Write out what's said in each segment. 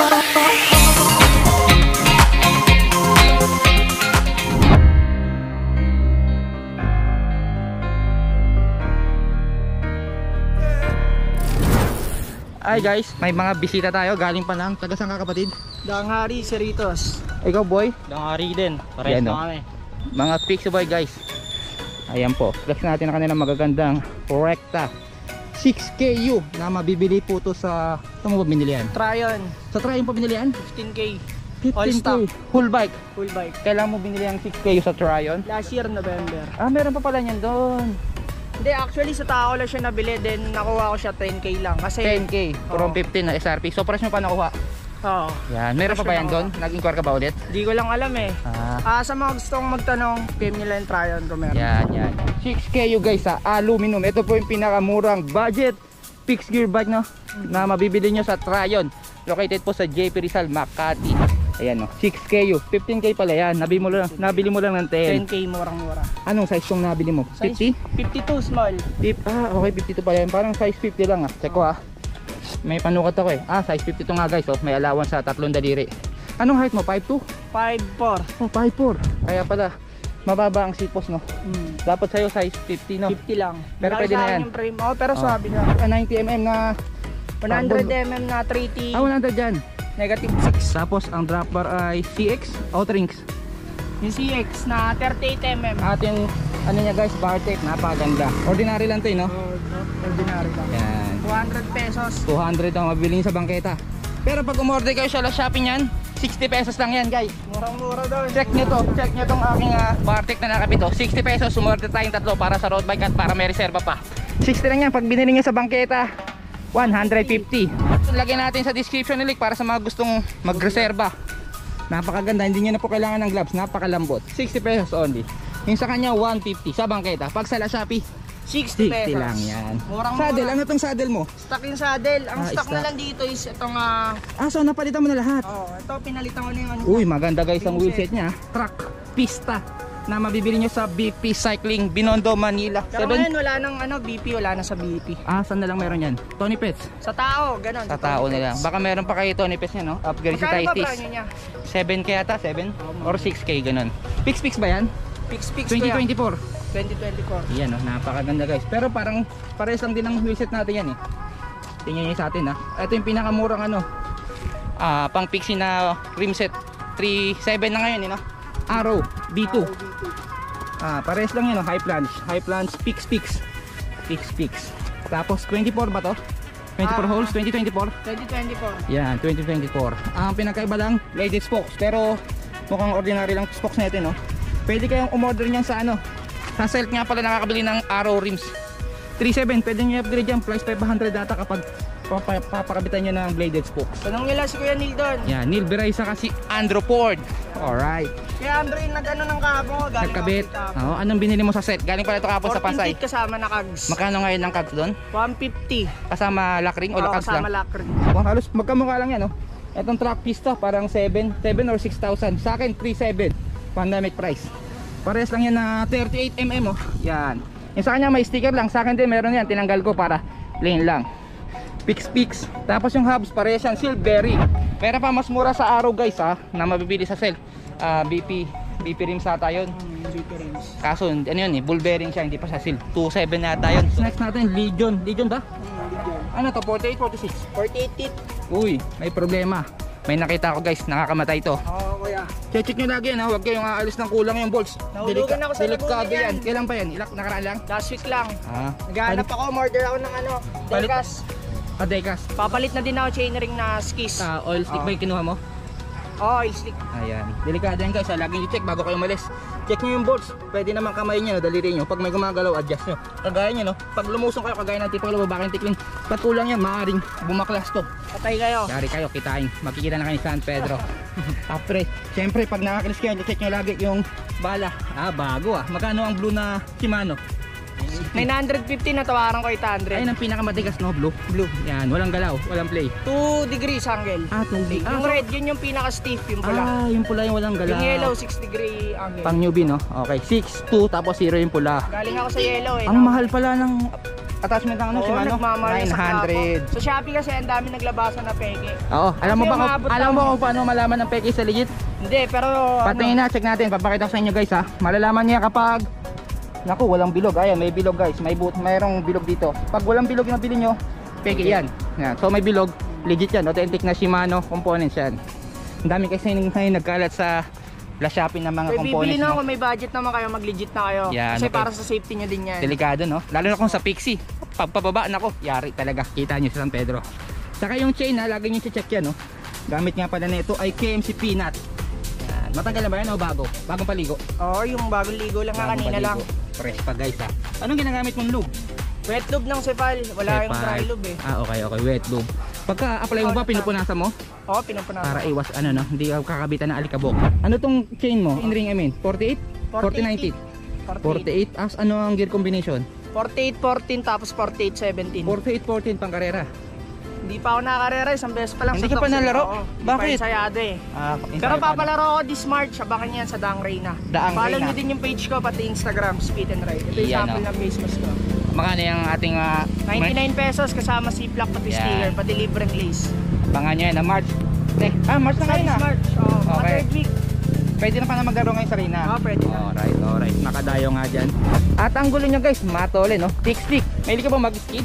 Ay guys, may mga bisita tayo. Galing pa lang. Taga saan ka kapatid? Dangari, Cerritos. Ikaw boy? Dangari din. Pares na kami. Mga Pixie boy guys. Ayan po. Flex natin na kanilang magagandang Recta 6KU na mabibili po to sa... Saan mo ba binili yan? Tryon. Sa Tryon po binili yan? 15K. 15K. All stock. Full bike. Full bike. Kailan mo binili ang 6KU sa Tryon? Last year, November. Ah, meron pa pala yan doon. Hindi, actually sa tao lang siya nabili. Then nakuha ko siya 10K lang. Kasi 10K. From 15 na SRP. So price mo pa nakuha? Oo. Yan. Meron pa ba yan doon? Nag-inquire ka ba ulit? Hindi ko lang alam eh. Sa mga gustong magtanong, PM nila yung Tryon ko meron. Yan. 6KU guys sa aluminum. Ito po yung pinakamurang budget fixed gear bike no? Na mabibili nyo sa Tryon. Located po sa JP Rizal, Makati. Ayan no, 6KU, 15K pala yan. Nabili mo lang ng 10. 10K, murang-mura. Anong size yung nabili mo? 50? 52 small. Okay, 52 pala yan. Parang size 50 lang Check ko May panukat ako size 52 nga guys. May allowance sa 3 daliri. Anong height mo? 5'2"? 5'4". Oh, 5'4". Kaya pala mababa ang sipos no. Dapat sa'yo size 50 no. 50 lang. Pero pwede na yan. Yung frame. Pero sabi na 90mm na 100mm na 3T. 100 dyan. Negative 6. Tapos ang drop bar ay CX Outrings. Yung CX na 38mm. Atin ano niya guys, bar tape, napakaganda. Ordinary lang 'to, no? Ordinary lang. Yan. 200 pesos. 200 ang mabili niyo sa bangketa. Pero pag umorder kayo sa Shopee niyan, 60 pesos lang yan, guys. Murang-mura daw. Check niyo tong aking bar tape na nakapito. 60 pesos, umorder tayong tatlo para sa road bike at para may reserva pa. 60 lang yan pag binili niyo sa bangketa. 150. Lagyan natin sa description ni link para sa mga gustong magreserba. Napakaganda, hindi niyo na po kailangan ng gloves, napakalambot. 60 pesos only. Yung sa kanya 150 sa bangketa. Pag sa Shopee 60 pesos lang yan. Saddle, ano tong saddle mo? Stock yung saddle. Ang stock na lang dito is itong so napalitan mo na lahat? Ito pinalitan ko na yung Uy, maganda guys ang wheelset niya. Truck pista na mabibili nyo sa BP Cycling Binondo, Manila. Pero ngayon wala nang BP, wala na sa BP. Saan na lang meron yan? Tony Pets? Sa tao, ganun. Sa tao nila. Baka meron pa kayo Tony Pets niya, no? Upgrade si Tighties. Magkano ba presyo niya? 7K ata, 7? Or 6K, ganun. Fix ba yan? Fix 2024? 2024. Yan, napakaganda guys. Pero parang pares lang din ang wheelset natin yan Tingnan nyo sa atin Ito yung pinakamurang pang Pixie na rim set. 3.7 na ngayon, Arrow B2. Pares lang yan, high plunge, Pix. Tapos 24 ba to? 24 holes, 2024? 2024. Yan, 2024. Ang pinakaiba lang, bladed spokes. Pero mukhang ordinary lang spokes na ito, no? Pwede kayong umorder niyan sa sa Selt nga pala nakakabili ng Arrow rims. 3.7, pwede nyo i-upgrade dyan. Price 500 data kapag papakabitan nyo ng bladed spokes. Tanong nila si Kuya Neil doon. Yan, Neil Beray saka si Andrew Ford. Alright. Kaya Andrew yung nag-ano ng kahapon ko. Nagkabit. Anong binili mo sa set? Galing pala ito kahapon sa Pasay. 14 kasama na kags. Magkano ngayon ng kags doon? 150. Kasama lockring o kags lang? Kasama lockring. Halos magkamukha lang yan, no? Itong track pista parang 7 or 6,000. Sa akin 3.7. Pandemic price. Pares lang yan na 38mm, Yan. Yung sa kanya may sticker lang. Sa akin din meron yan. Tinanggal ko para plain lang. Pix. Tapos yung hubs pares yan. Silvery. Meron pa mas mura sa Arrow guys na mabibili sa Selt. BP rims ata yun. BP rims. Kaso ano yun bull bearing siya. Hindi pa sa Selt. 2.7 na ata yun. Next natin Legion. Legion ba? Legion. Ano to? 48, 46? 48 teeth. Uy, may problema. May nakita ko guys, nakakamatay to. Kuya. Check nyo lagi yan Huwag kayong aalis ng kulang yung bolts. Nahulugan ako sa delikado Laguna yan. Kailan pa yan? Nakaraan lang? Last week lang. Palit- Naghahanap ako, order ako ng Decas. Dekas. Papalit na din ako chainring na skis. Oil stick ba yung kinuha mo? Oil slick. Ayan. Delikado yan guys. Laging i-check bago kayo umalis. Check nyo yung bolts. Pwede naman kamay nyo, daliri nyo. Pag may gumagalaw, adjust nyo. Kagaya nyo, no? Pag lumusong kayo, kagaya ng tipong babaking tiklin, patulang yan, maaaring bumaklas to. Patay kayo. Yari kayo, kitain. Makikita na kayo ni San Pedro. Apre, syempre pag nakakilis kayo, check nyo lagi yung bala. Bago Magkano ang blue na Shimano? 950 na tawaran ko 800. Ayun ang pinakamatigas, no? Blue. Yan, walang galaw, walang play. 2 degrees angle. 2 degrees. Yung red, yun yung pinaka-stiff, yung pula. Yung pula yung walang galaw. Yung yellow, 6 degree angle. Pang newbie, no? Okay, 6, 2, tapos 0 yung pula. Galing ako sa yellow Ang mahal pala ng attachment ng ano, Oo, Shimano? nagmamahal sa Quiapo. 900. Sa Shopee kasi ang dami naglabasan na peke. Oo, alam mo Kasi ba umabot alam mo lang. kung paano malaman ng peke sa legit? Hindi, pero Patingin na, check natin, papakita ko sa inyo guys ha. Malalaman niya kapag naku, walang bilog. Ayan, may bilog guys. Mayroong bilog dito. Pag walang bilog na bili nyo, peke yan. Yan. So may bilog, legit yan. Authentic na Shimano components yan. Ang dami kasi ngayon nagkalat sa la shopping ng mga Kaya bibili components. na No? kung may budget naman kayo, mag-legit na kayo. Yan, Kasi okay. para sa safety nyo din yan. Delikado no? Lalo na kung sa Pixie. Pagpababa, nako, yari talaga. Kita nyo sa San Pedro. Saka yung chain ha, lagi nyo check yan no? Gamit nga pala na ito ay KMC Peanut. Yan. Matagal na ba yan o bago? Bagong paligo? Oo, yung bagong ligo lang nga Bagong kanina lang. paligo. Fresh pa guys ha. Anong ginagamit mong lube? Wet lube ng Cepal, wala yung dry lube eh. Ah, okay, wet lube. Pagka-apply mo ba, pinupunasan mo? Oo, pinupunasan. Para iwas ano no, hindi ka kakabitan ng alikabok. Ano tong chain mo? In-ring I mean, 48? 40-90? 48. As ano ang gear combination? 48-14 tapos 48-17. 48-14 pang karera. Hindi pa ako nakakarera, isang beses pa lang. Hindi sa ka pa Toxic. nalaro? Oo, hindi Bakit? pa ensayado eh. Ah, Pero papalaro ako this March, abangan yan sa Daang Reyna. Daang Follow Reyna. nyo din yung page ko, pati Instagram, Speed and Ride. Ito yung Iyan, sample oh. ng face mask ko. Magkano yung ating 99 pesos kasama ziplock pati Yan. sticker, pati libreng lace. Bangan nyo yan na March. March na Sa ngayon this na. March, oh, mga Okay. third week. Pwede na pa na maglaro ngayon sa Reyna. Oo, pwede na. Alright. Nakadayo nga dyan. At ang gulo nyo guys, matole no? Tick-stick. Mahilig ka ba mag-skid?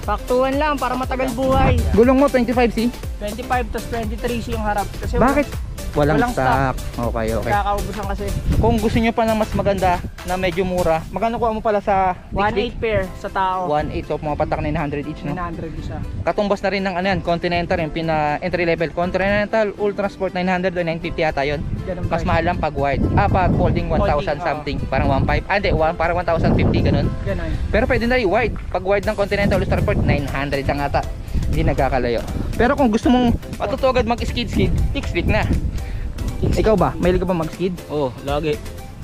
Paktuhan lang para matagal buhay. Gulong mo 25C? 25 tas 23 yung harap. Kasi Bakit? Walang Walang stock. Okay. Kakaubusan kasi. Kung gusto nyo pa ng mas maganda na medyo mura, magkano kuha mo pala sa 1.8 pair sa tao. 1.8, so pumapatak 900 each no? 900 isa. Katumbas na rin ng ano yan, Continental, yung pina entry level Continental Ultra Sport 900 o 950 yata yun. Ganun Mas price. mahal lang pag wide. Pag folding 1,000 Folding, something, parang 1.5. Hindi, parang 1,050 ganun. Ganun. Pero pwede na rin wide. Pag wide ng Continental Ultra Sport 900 lang ata. Hindi nagkakalayo. Pero kung gusto mong matutugad mag-skid, tick-stick na. Ikaw ba? Mahilig ka ba mag-skid? Oo, lagi.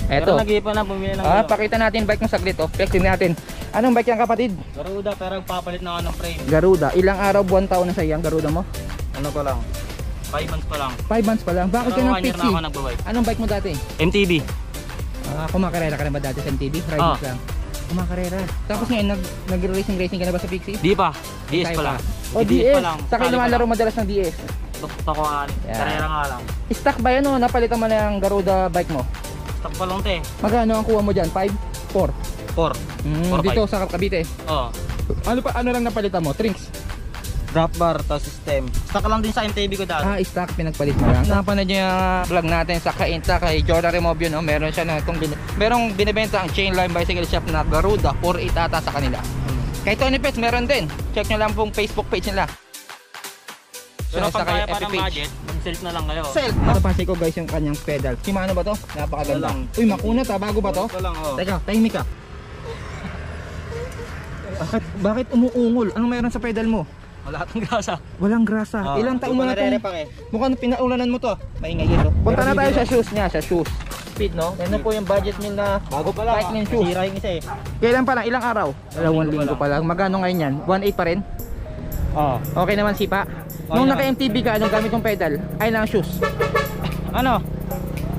Eto. Pero nag-iipan na bumili ng Pakita natin bike mo saglit oh. Flexing natin. Anong bike yan kapatid? Garuda, pero papalit na ako ng frame. Garuda. Ilang araw, buwan, taon na sa iyang Garuda mo? Ano pa lang? 5 months pa lang. 5 months pa lang. Bakit ka Pero ng 1 year na Pixie? ako nagbabike. Anong bike mo dati? MTB. Kumakarera ka na ba dati sa MTB? Riding lang. Kumakarera. Tapos ngayon, nag-racing ka na ba sa Pixie? Di pa. DS Kaya pa lang. O DS DS. pa lang. Sa kayo naman laro madalas ng DS. Tukuan. Yan. Karera nga lang. Stock ba yan o napalitan mo na yung Garuda bike mo? Stock pa lang te. Magkano ang kuha mo dyan? 5? 4? 4. Dito sa Cavite. Oo. Ano lang napalitan mo? Trinks? Drop bar, to system. Stock lang din sa MTB ko dati. Stock pinagpalit mo lang. Napanood niyo yung vlog natin sa Kainta kay Jordan Removio no? Meron siya na merong binibenta ang Chainline Bicycle Shop na Garuda 48 ata sa kanila. Kay Tony Pets meron din. Check nyo lang pong Facebook page nila. Pero sa pag kaya pa FB ng page. budget, mag-self na lang kayo. Self. Napansin ko guys yung kanyang pedal. Shimano ba to? Napakaganda. Ito lang. Uy, makunat ha. Bago ba to? Ito lang, oh. Teka, tahimik ka. Bakit umuungol? Anong meron sa pedal mo? Wala tong grasa. Walang grasa. Ilang taon mo na itong... Mukhang pinaulanan mo to. Maingay ito. Punta na tayo sa shoes niya, sa shoes. Speed no? Yan po yung budget niya na Bago pa lang. cycling shoes. Sira yung isa eh. Kailan pa lang? Ilang araw? 2 linggo pa lang. Magkano ngayon yan? 1.8 pa rin? Oo. Okay naman sipa? Nung naka-MTB ka, anong gamit mong pedal? Ay lang shoes. Ano?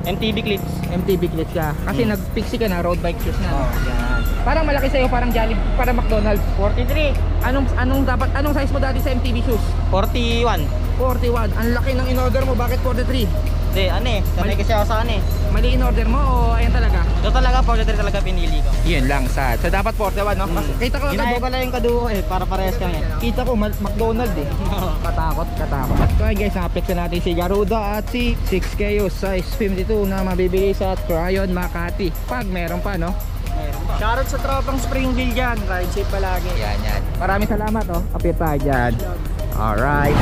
MTB clips. MTB clips ka. Kasi nag-pixie ka na, road bike shoes na. Oh. Yan. Parang malaki sa'yo, parang Jollibee, parang McDonald's. 43. Anong size mo dati sa MTB shoes? 41. 41. Ang laki ng in-order mo, bakit 43? Hindi, ano eh. Sanay kasi ako sa ano eh. Mali in-order mo o ayan talaga? Ito talaga, 43 talaga pinili ko. Yun lang sa. So dapat 41 no? Kita ko Ginaya ko lang yung kaduo eh, para parehas kami. Kita ko McDonald's eh. Katakot. So guys, na-flex na natin si Garuda at si 6KO size 52 na mabibili sa Tryon Makati. Pag meron pa no? Shoutout sa tropang Springville dyan. Ride safe palagi. Yan. Maraming salamat oh. Appear tayo dyan. Alright.